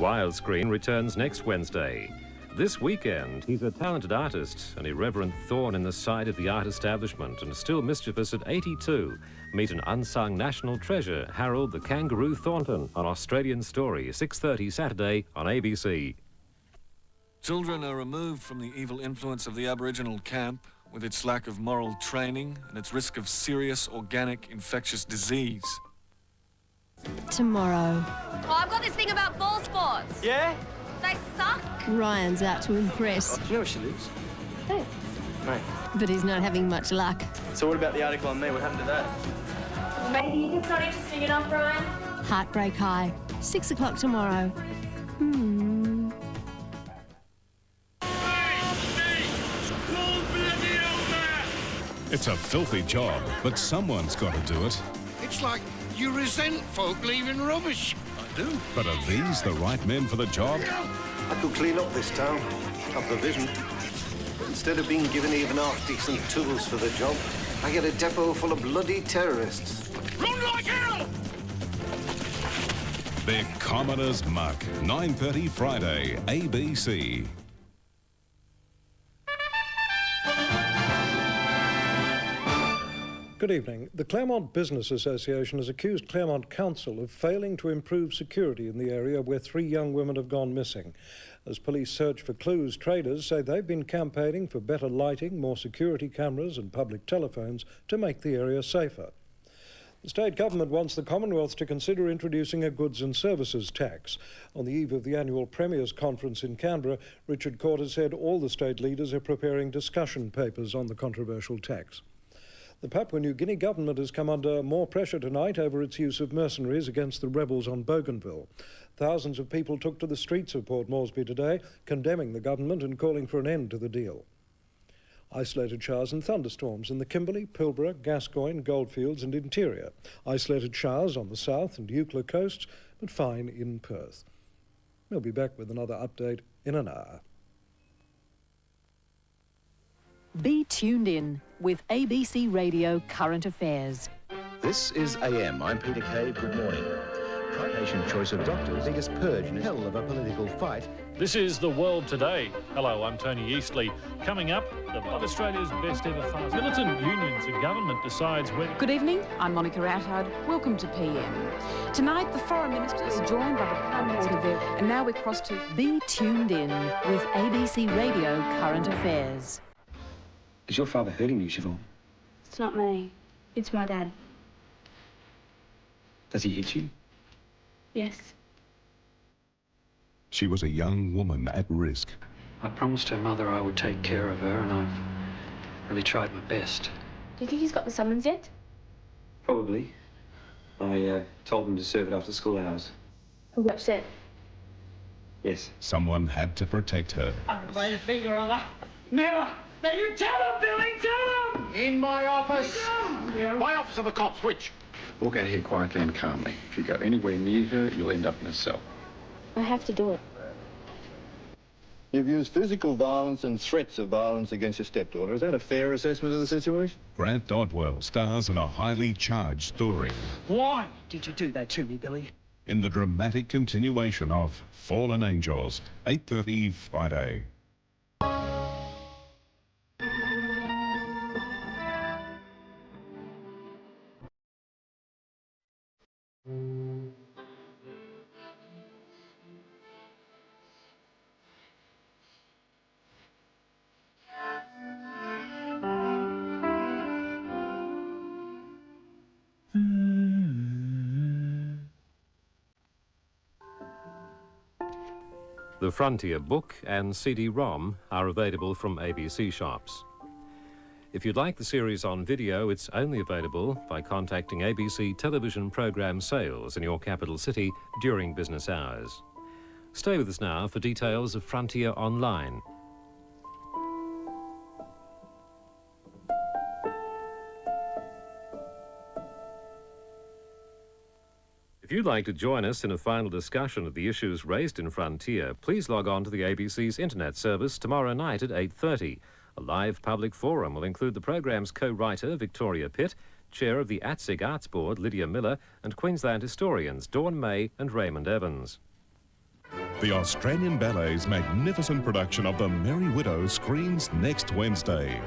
Wildscreen returns next Wednesday. This weekend, he's a talented artist, an irreverent thorn in the side of the art establishment, and still mischievous at 82. Meet an unsung national treasure, Harold the Kangaroo Thornton, on Australian Story, 6:30 Saturday on ABC. Children are removed from the evil influence of the Aboriginal camp with its lack of moral training and its risk of serious organic infectious disease. Tomorrow. Oh, I've got this thing about ball sports. Yeah? They suck. Ryan's out to impress. Do you know where she lives? Who? Mate. But he's not having much luck. So what about the article on me? What happened to that? Maybe you're just not interesting enough, Ryan. Heartbreak High, 6 o'clock tomorrow. It's a filthy job, but someone's got to do it. It's like you resent folk leaving rubbish. I do. But are these the right men for the job? I could clean up this town. Have the vision. But instead of being given even half-decent tools for the job, I get a depot full of bloody terrorists. Run like hell! They're common as muck. 9:30 Friday, ABC. Good evening. The Claremont Business Association has accused Claremont Council of failing to improve security in the area where 3 young women have gone missing. As police search for clues, traders say they've been campaigning for better lighting, more security cameras and public telephones to make the area safer. The state government wants the Commonwealth to consider introducing a goods and services tax. On the eve of the annual Premiers' Conference in Canberra, Richard Corder said all the state leaders are preparing discussion papers on the controversial tax. The Papua New Guinea government has come under more pressure tonight over its use of mercenaries against the rebels on Bougainville. Thousands of people took to the streets of Port Moresby today, condemning the government and calling for an end to the deal. Isolated showers and thunderstorms in the Kimberley, Pilbara, Gascoyne, Goldfields and interior. Isolated showers on the south and Eucla coasts, but fine in Perth. We'll be back with another update in an hour. Be tuned in with ABC Radio Current Affairs. This is AM. I'm Peter Kay. Good morning. Patient choice of doctors. Biggest purge in hell of a political fight. This is The World Today. Hello, I'm Tony Eastley. Coming up, one of Australia's best ever fast. Militant unions and government decides when... Good evening, I'm Monica Rathard. Welcome to PM. Tonight, the Foreign Minister is joined by the Prime Minister there. And now we're crossed to Be Tuned In with ABC Radio Current Affairs. Is your father hurting you, Siobhan? It's not me. It's my dad. Does he hit you? Yes. She was a young woman at risk. I promised her mother I would take care of her, and I've really tried my best. Do you think he's got the summons yet? Probably. I told him to serve it after school hours. Are you upset? Yes. Someone had to protect her. I'm going to lay a finger on that. Never! Now you tell him, Billy, tell him! In my office. My office of the cops, which? Walk out here quietly and calmly. If you go anywhere near her, you'll end up in a cell. I have to do it. You've used physical violence and threats of violence against your stepdaughter. Is that a fair assessment of the situation? Grant Dodwell stars in a highly charged story. Why did you do that to me, Billy? In the dramatic continuation of Fallen Angels, 8:30 Friday. The Frontier book and CD-ROM are available from ABC shops. If you'd like the series on video, it's only available by contacting ABC television program sales in your capital city during business hours. Stay with us now for details of Frontier Online. If you'd like to join us in a final discussion of the issues raised in Frontier, please log on to the ABC's internet service tomorrow night at 8:30. A live public forum will include the programme's co-writer, Victoria Pitt, chair of the ATSIC Arts Board, Lydia Miller, and Queensland historians Dawn May and Raymond Evans. The Australian Ballet's magnificent production of The Merry Widow screens next Wednesday.